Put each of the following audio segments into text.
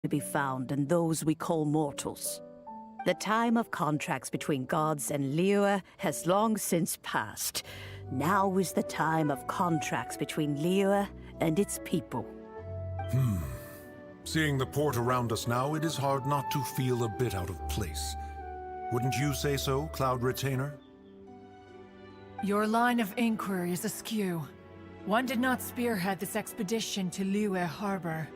to be found in those we call mortals. The time of contracts between gods and Liyue has long since passed. Now is the time of contracts between Liyue and its people. Seeing the port around us now, it is hard not to feel a bit out of place. Wouldn't you say so, Cloud Retainer? Your line of inquiry is askew. One did not spearhead this expedition to Liyue Harbor.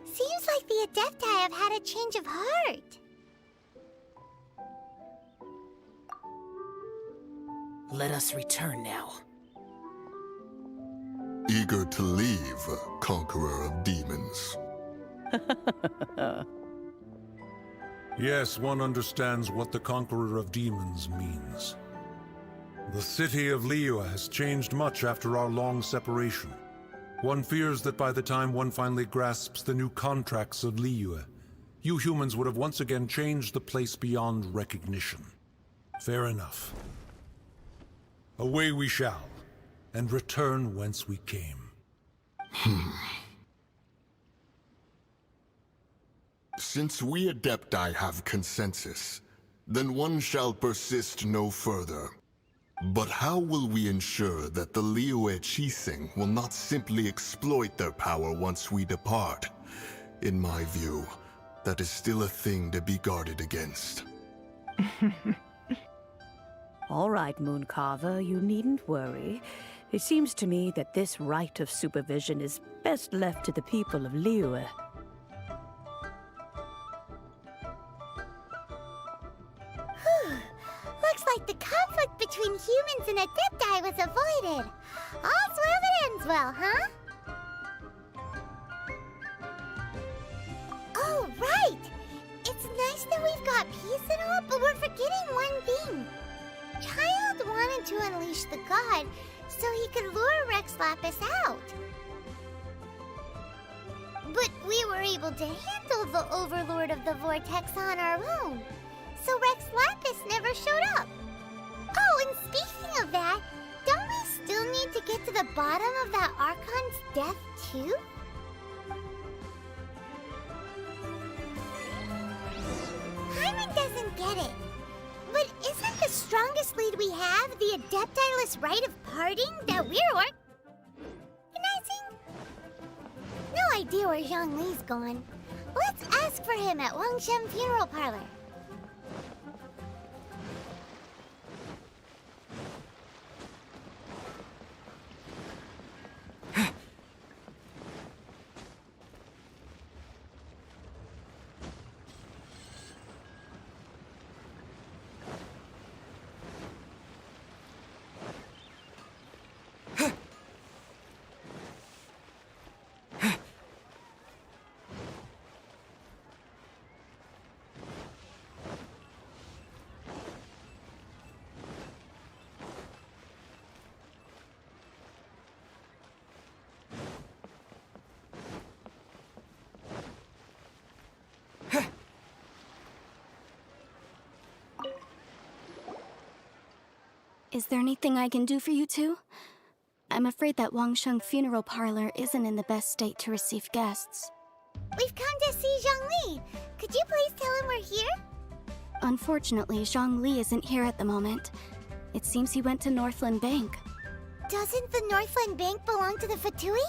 Seems like the Adepti have had a change of heart. Let us return now. Eager to leave, conqueror of demons. Yes, one understands what the Conqueror of Demons means. The city of Liyue has changed much after our long separation. One fears that by the time one finally grasps the new contracts of Liyue, you humans would have once again changed the place beyond recognition. Fair enough. Away we shall, and return whence we came. Since we Adepti have consensus, then one shall persist no further. But how will we ensure that the Liyue Chiseng will not simply exploit their power once we depart? In my view, that is still a thing to be guarded against. All right, Mooncarver, you needn't worry. It seems to me that this right of supervision is best left to the people of Liyue. Looks like the conflict between humans and Adepti was avoided. All's well that ends well, huh? Oh, right! It's nice that we've got peace and all, but we're forgetting one thing. Child wanted to unleash the god so he could lure Rex Lapis out. But we were able to handle the Overlord of the Vortex on our own, so Rex Lapis never showed up. Oh, and speaking of that, don't we still need to get to the bottom of that Archon's death too? Hyman doesn't get it. But isn't the strongest lead we have the Adepti-less right of parting that we're organizing? No idea where Zhongli's gone. Let's ask for him at Wangshen Funeral Parlor. Is there anything I can do for you two? I'm afraid that Wangsheng Funeral Parlor isn't in the best state to receive guests. We've come to see Zhongli. Could you please tell him we're here? Unfortunately, Zhongli isn't here at the moment. It seems he went to Northland Bank. Doesn't the Northland Bank belong to the Fatui?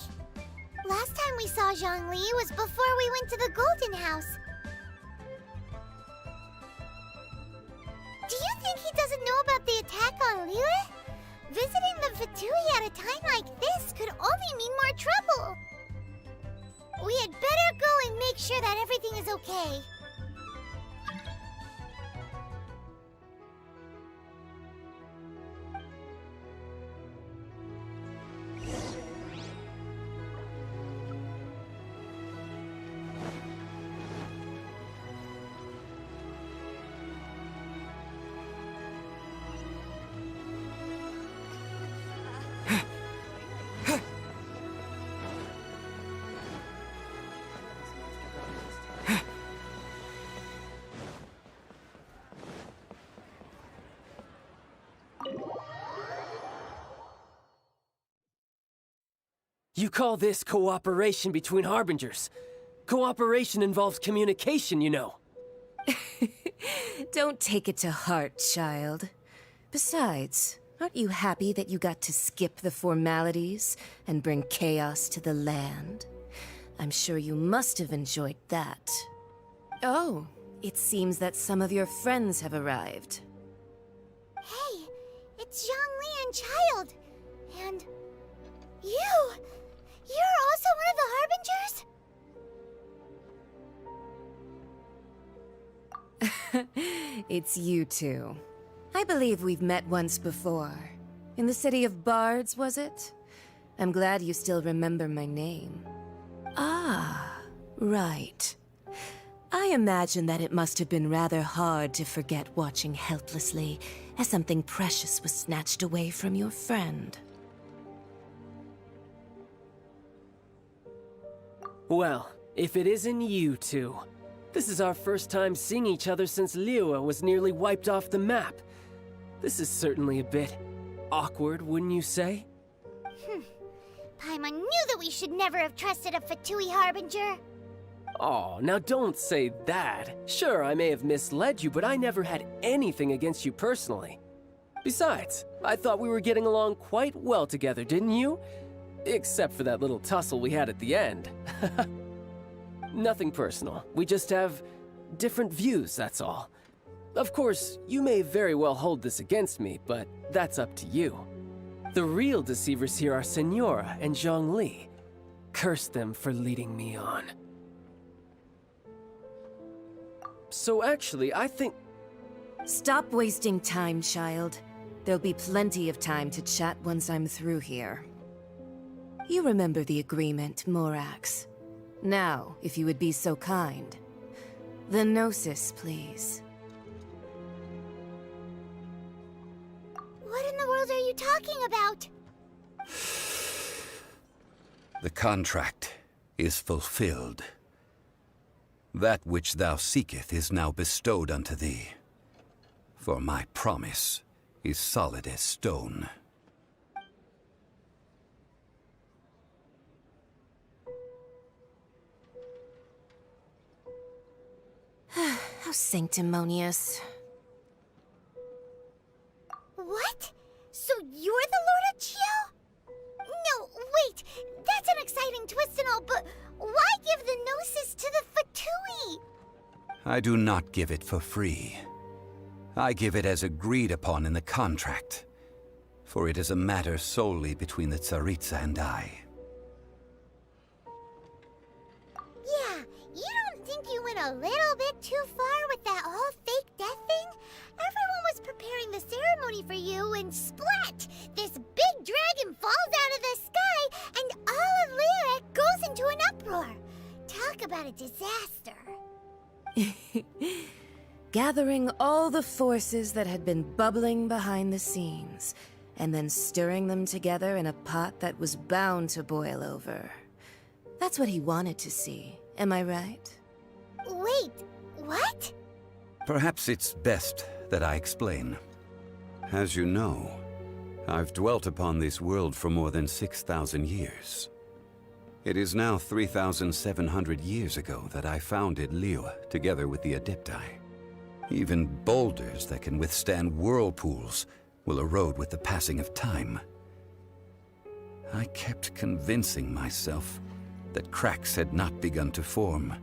Last time we saw Zhongli was before we went to the Golden House. Do you think he doesn't know about the attack on Liyue? Visiting the Fatui at a time like this could only mean more trouble. We had better go and make sure that everything is okay. You call this cooperation between Harbingers? Cooperation involves communication, you know. Don't take it to heart, child. Besides, aren't you happy that you got to skip the formalities and bring chaos to the land? I'm sure you must have enjoyed that. Oh, it seems that some of your friends have arrived. Hey, it's Zhongli and Child. And you! You're also one of the Harbingers? It's you two. I believe we've met once before. In the city of Bards, was it? I'm glad you still remember my name. Ah, right. I imagine that it must have been rather hard to forget watching helplessly as something precious was snatched away from your friend. Well, if it isn't you two. This is our first time seeing each other since Liyue was nearly wiped off the map. This is certainly a bit awkward, wouldn't you say? Paimon knew that we should never have trusted a Fatui Harbinger. Oh, now don't say that. Sure, I may have misled you, but I never had anything against you personally. Besides, I thought we were getting along quite well together, didn't you? Except for that little tussle we had at the end. Nothing personal. We just have different views, that's all. Of course, you may very well hold this against me, but that's up to you. The real deceivers here are Senora and Zhongli. Curse them for leading me on. So actually, I think... Stop wasting time, child. There'll be plenty of time to chat once I'm through here. You remember the agreement, Morax. Now, if you would be so kind. The Gnosis, please. What in the world are you talking about? The contract is fulfilled. That which thou seeketh is now bestowed unto thee. For my promise is solid as stone. How sanctimonious. What? So you're the Lord of Chiao? No, wait! That's an exciting twist and all, but why give the Gnosis to the Fatui? I do not give it for free. I give it as agreed upon in the contract, for it is a matter solely between the Tsaritsa and I. Yeah, you don't think you went a little bit too far with that whole fake death thing? Everyone was preparing the ceremony for you, and splat! This big dragon falls out of the sky, and all of Liyue goes into an uproar. Talk about a disaster. Gathering all the forces that had been bubbling behind the scenes, and then stirring them together in a pot that was bound to boil over. That's what he wanted to see, am I right? Wait, what? Perhaps it's best that I explain. As you know, I've dwelt upon this world for more than 6,000 years. It is now 3,700 years ago that I founded Liyue together with the Adepti. Even boulders that can withstand whirlpools will erode with the passing of time. I kept convincing myself that cracks had not begun to form,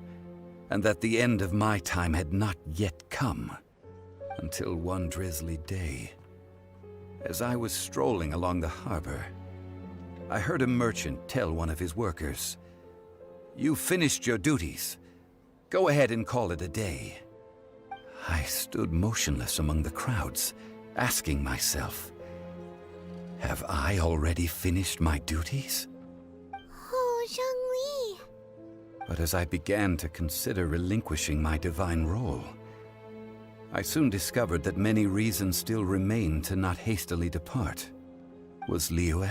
and that the end of my time had not yet come. Until one drizzly day, as I was strolling along the harbor, I heard a merchant tell one of his workers, "You finished your duties. Go ahead and call it a day." I stood motionless among the crowds, asking myself, have I already finished my duties? Oh, Zhongli. But as I began to consider relinquishing my divine role, I soon discovered that many reasons still remained to not hastily depart. Was Liyue,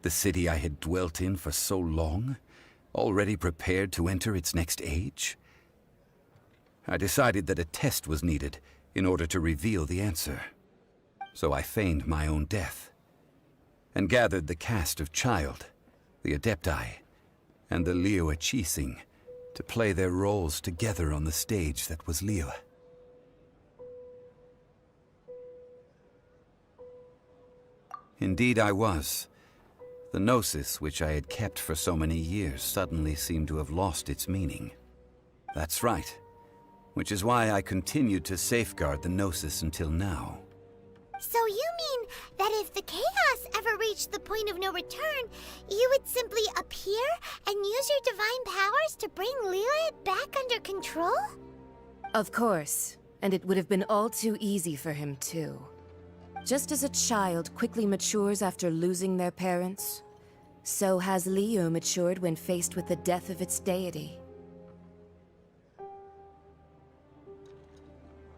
the city I had dwelt in for so long, already prepared to enter its next age? I decided that a test was needed in order to reveal the answer. So I feigned my own death, and gathered the cast of Child, the Adepti, and the Liyue Chising to play their roles together on the stage that was Liyue. Indeed I was. The gnosis which I had kept for so many years suddenly seemed to have lost its meaning. That's right. Which is why I continued to safeguard the gnosis until now. So you mean that if the chaos ever reached the point of no return, you would simply appear and use your divine powers to bring Liyue back under control? Of course, and it would have been all too easy for him too. Just as a child quickly matures after losing their parents, so has Liyue matured when faced with the death of its deity.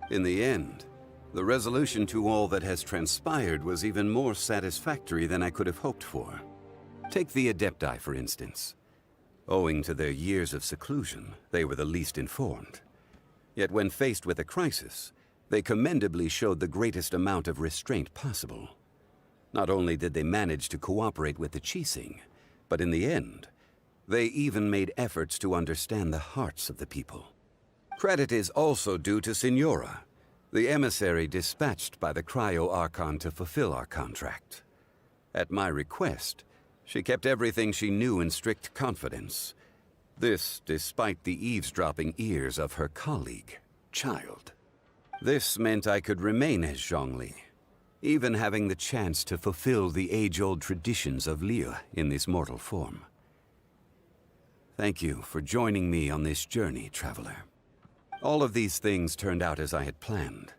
In the end, the resolution to all that has transpired was even more satisfactory than I could have hoped for. Take the Adepti, for instance. Owing to their years of seclusion, they were the least informed. Yet when faced with a crisis, they commendably showed the greatest amount of restraint possible. Not only did they manage to cooperate with the Qixing, but in the end, they even made efforts to understand the hearts of the people. Credit is also due to Signora, the emissary dispatched by the Cryo-Archon to fulfill our contract. At my request, she kept everything she knew in strict confidence. This despite the eavesdropping ears of her colleague, Child. This meant I could remain as Zhongli, even having the chance to fulfill the age-old traditions of Liyue in this mortal form. Thank you for joining me on this journey, Traveler. All of these things turned out as I had planned.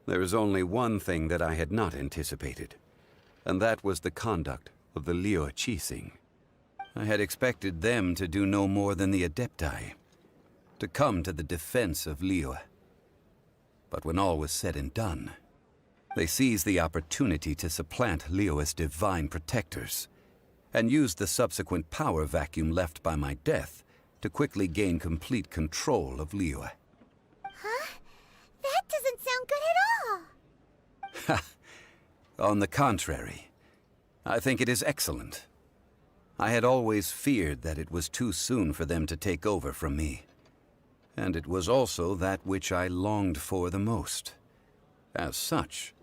There is only one thing that I had not anticipated, and that was the conduct of the Liyue Qixing. I had expected them to do no more than the Adepti, to come to the defense of Liyue. But when all was said and done, they seized the opportunity to supplant Liyue's divine protectors, and used the subsequent power vacuum left by my death to quickly gain complete control of Liyue. Huh? That doesn't sound good at all! On the contrary, I think it is excellent. I had always feared that it was too soon for them to take over from me. And it was also that which I longed for the most. As such,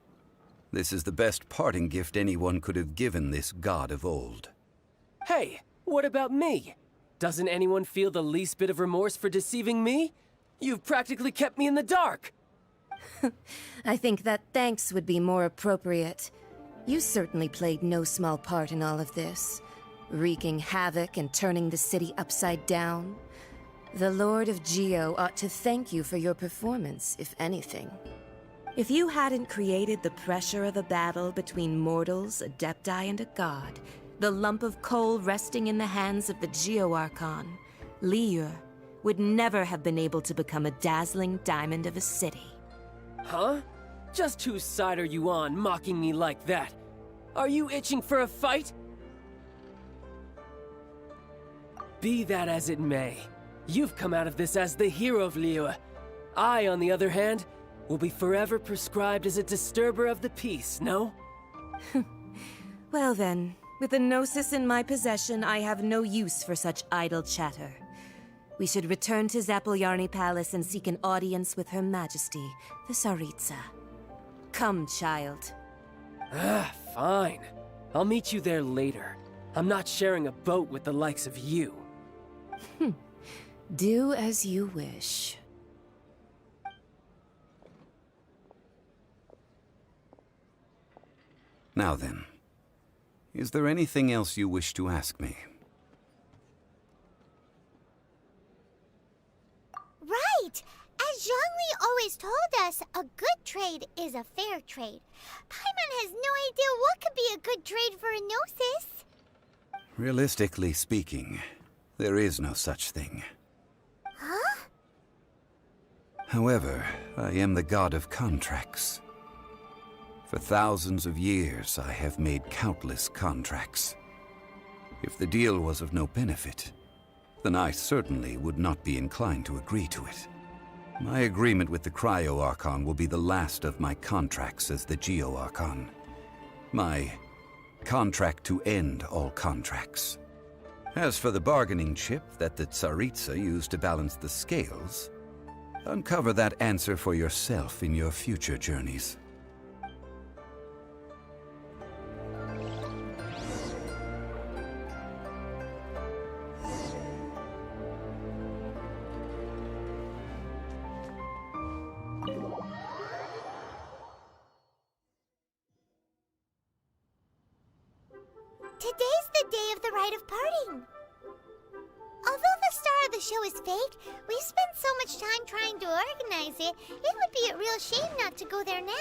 this is the best parting gift anyone could have given this god of old. Hey, what about me? Doesn't anyone feel the least bit of remorse for deceiving me? You've practically kept me in the dark! I think that thanks would be more appropriate. You certainly played no small part in all of this, wreaking havoc and turning the city upside down. The Lord of Geo ought to thank you for your performance, if anything. If you hadn't created the pressure of a battle between mortals, Adepti, and a god, the lump of coal resting in the hands of the Geo-Archon, Liyue would never have been able to become a dazzling diamond of a city. Huh? Just whose side are you on, mocking me like that? Are you itching for a fight? Be that as it may, you've come out of this as the hero of Liyue. I, on the other hand, will be forever prescribed as a disturber of the peace, no? Well then, with the Gnosis in my possession, I have no use for such idle chatter. We should return to Zapoljarny Palace and seek an audience with Her Majesty, the Tsaritsa. Come, child. Fine. I'll meet you there later. I'm not sharing a boat with the likes of you. Do as you wish. Now then, is there anything else you wish to ask me? Right! As Zhongli always told us, a good trade is a fair trade. Paimon has no idea what could be a good trade for a Gnosis. Realistically speaking, there is no such thing. Huh? However, I am the god of contracts. For thousands of years, I have made countless contracts. If the deal was of no benefit, then I certainly would not be inclined to agree to it. My agreement with the Cryo-Archon will be the last of my contracts as the Geo-Archon. My contract to end all contracts. As for the bargaining chip that the Tsaritsa used to balance the scales, uncover that answer for yourself in your future journeys. Today's the day of the rite of parting. Although the star of the show is fake, we've spent so much time trying to organize it, it would be a real shame not to go there now.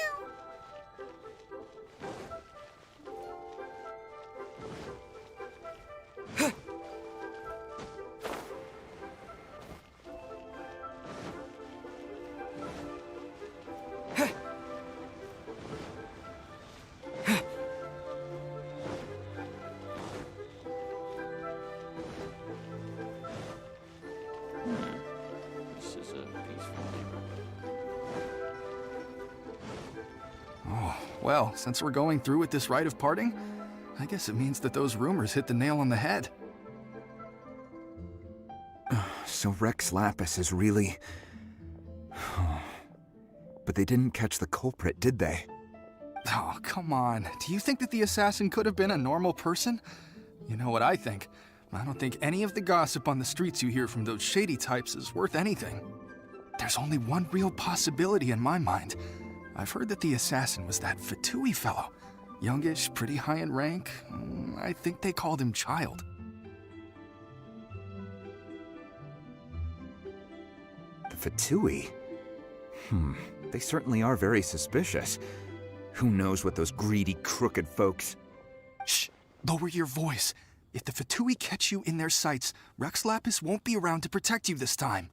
Well, since we're going through with this rite of parting, I guess it means that those rumors hit the nail on the head. So Rex Lapis is really... But they didn't catch the culprit, did they? Oh, come on. Do you think that the assassin could have been a normal person? You know what I think. I don't think any of the gossip on the streets you hear from those shady types is worth anything. There's only one real possibility in my mind. I've heard that the assassin was that Fatui fellow. Youngish, pretty high in rank. I think they called him Child. The Fatui? They certainly are very suspicious. Who knows what those greedy, crooked folks... Shh! Lower your voice. If the Fatui catch you in their sights, Rex Lapis won't be around to protect you this time.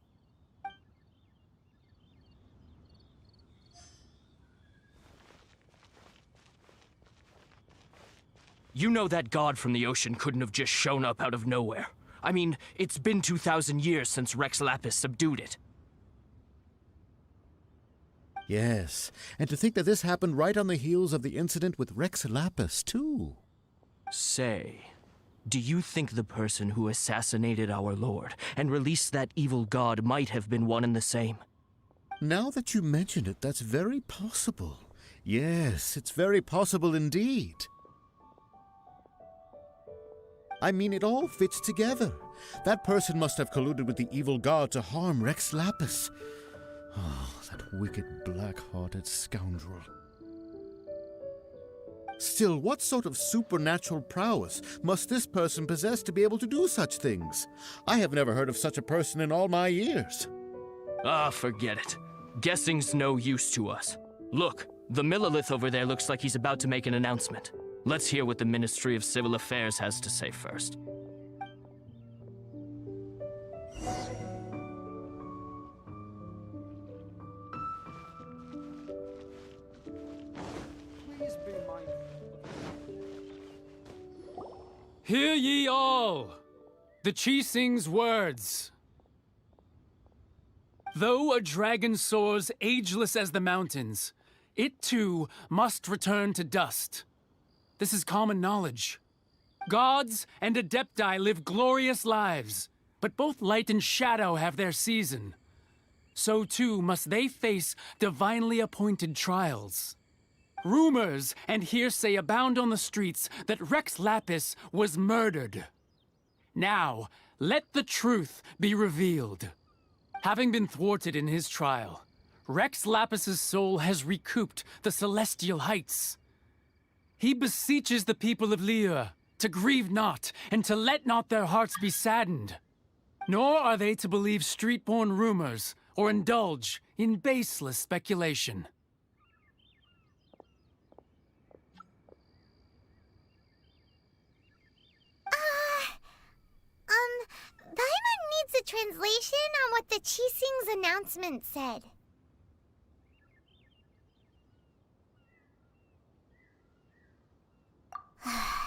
You know that god from the ocean couldn't have just shown up out of nowhere. I mean, it's been 2,000 years since Rex Lapis subdued it. Yes, and to think that this happened right on the heels of the incident with Rex Lapis, too. Say, do you think the person who assassinated our lord and released that evil god might have been one and the same? Now that you mention it, that's very possible. Yes, it's very possible indeed. I mean, it all fits together. That person must have colluded with the evil god to harm Rex Lapis. Oh, that wicked, black-hearted scoundrel. Still, what sort of supernatural prowess must this person possess to be able to do such things? I have never heard of such a person in all my years. Ah, forget it. Guessing's no use to us. Look, the Millilith over there looks like he's about to make an announcement. Let's hear what the Ministry of Civil Affairs has to say first. Hear ye all, the Chising's words. Though a dragon soars ageless as the mountains, it too must return to dust. This is common knowledge. Gods and Adepti live glorious lives, but both light and shadow have their season. So too must they face divinely appointed trials. Rumors and hearsay abound on the streets that Rex Lapis was murdered. Now, let the truth be revealed. Having been thwarted in his trial, Rex Lapis's soul has recouped the celestial heights. He beseeches the people of Liyue to grieve not and to let not their hearts be saddened. Nor are they to believe street-born rumors or indulge in baseless speculation. Paimon needs a translation on what the Chising's announcement said.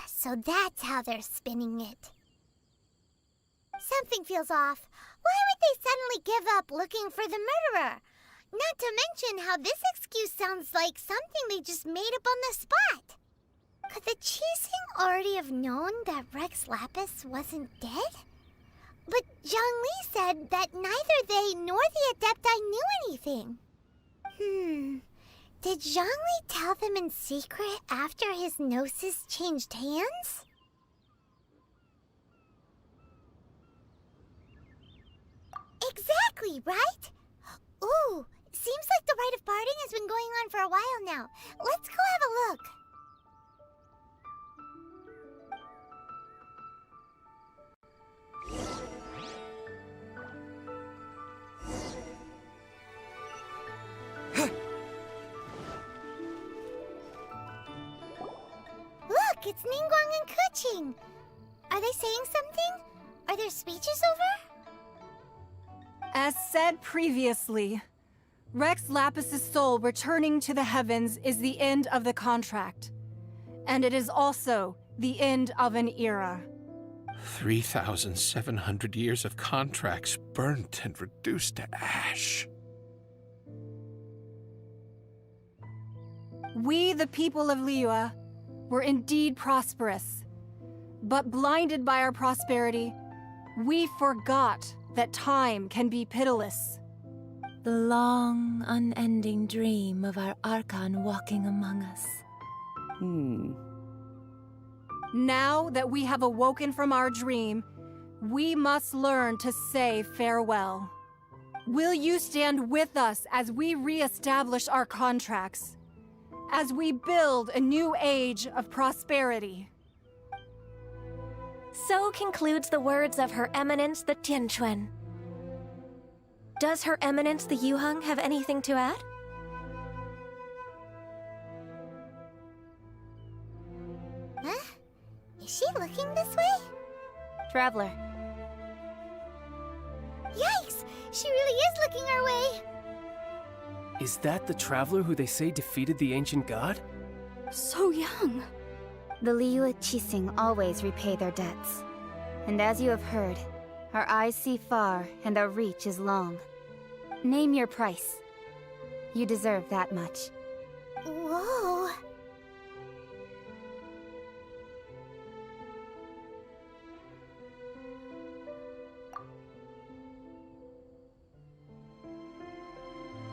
So that's how they're spinning it. Something feels off. Why would they suddenly give up looking for the murderer? Not to mention how this excuse sounds like something they just made up on the spot. Could the Qixing already have known that Rex Lapis wasn't dead? But Zhongli said that neither they nor the Adepti knew anything. Did Zhongli tell them in secret after his gnosis changed hands? Exactly, right? Ooh, seems like the rite of parting has been going on for a while now. Let's go have a look. Look, it's Ningguang and Keqing. Are they saying something? Are their speeches over? As said previously, Rex Lapis's soul returning to the heavens is the end of the contract. And it is also the end of an era. 3,700 years of contracts burnt and reduced to ash. We, the people of Liyue, were indeed prosperous. But blinded by our prosperity, we forgot that time can be pitiless. The long, unending dream of our Archon walking among us. Now that we have awoken from our dream, we must learn to say farewell. Will you stand with us as we re-establish our contracts? As we build a new age of prosperity? So concludes the words of Her Eminence the Tianquan. Does Her Eminence the Yuheng have anything to add? Huh? Is she looking this way? Traveler. Yikes! She really is looking our way! Is that the traveler who they say defeated the ancient god? So young. The Liyue Qixing always repay their debts. And as you have heard, our eyes see far and our reach is long. Name your price. You deserve that much. Whoa!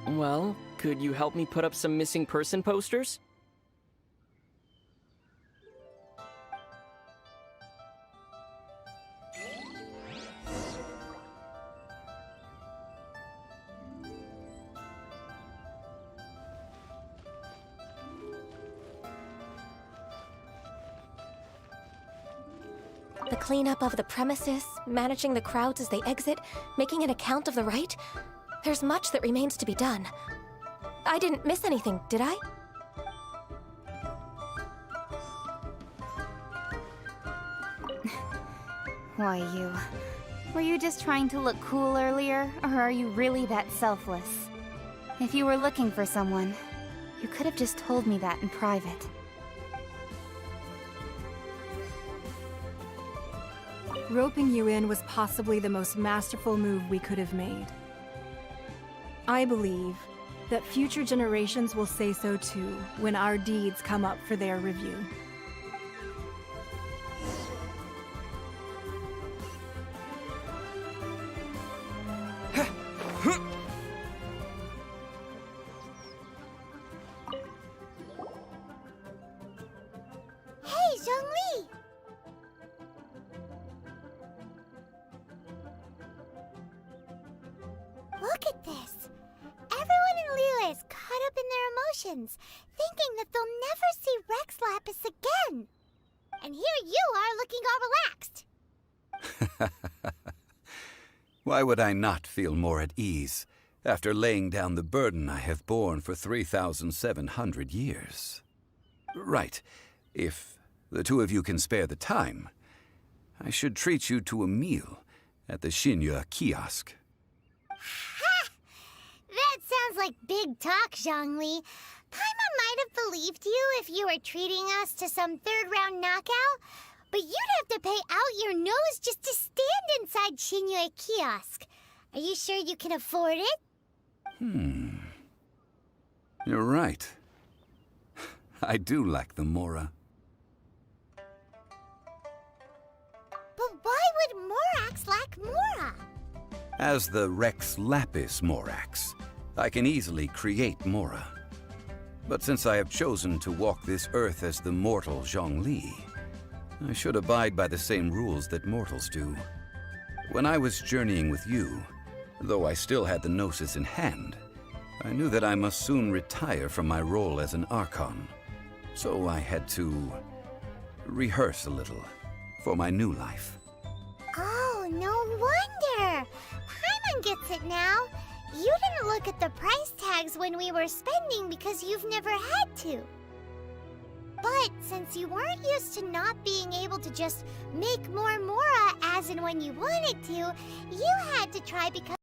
Well, could you help me put up some missing person posters? The cleanup of the premises, managing the crowds as they exit, making an account of the rite. There's much that remains to be done. I didn't miss anything, did I? Why, you... Were you just trying to look cool earlier, or are you really that selfless? If you were looking for someone, you could have just told me that in private. Roping you in was possibly the most masterful move we could have made. I believe that future generations will say so too when our deeds come up for their review. Hey, Zhongli! Look at this! Everyone in Liyue is caught up in their emotions, thinking that they'll never see Rex Lapis again. And here you are looking all relaxed. Why would I not feel more at ease after laying down the burden I have borne for 3,700 years? Right. If the two of you can spare the time, I should treat you to a meal at the Xinyue kiosk. Ha! That sounds like big talk, Zhongli. Paimon might have believed you if you were treating us to some third-round knockout, but you'd have to pay out your nose just to stand inside Xinyue kiosk. Are you sure you can afford it? You're right. I do lack the mora. Rex lack Mora? As the Rex Lapis Morax, I can easily create Mora. But since I have chosen to walk this earth as the mortal Zhongli, I should abide by the same rules that mortals do. When I was journeying with you, though I still had the Gnosis in hand, I knew that I must soon retire from my role as an Archon. So I had to rehearse a little for my new life. Oh, no wonder! Paimon gets it now. You didn't look at the price tags when we were spending because you've never had to. But since you weren't used to not being able to just make more Mora as and when you wanted to, you had to try becoming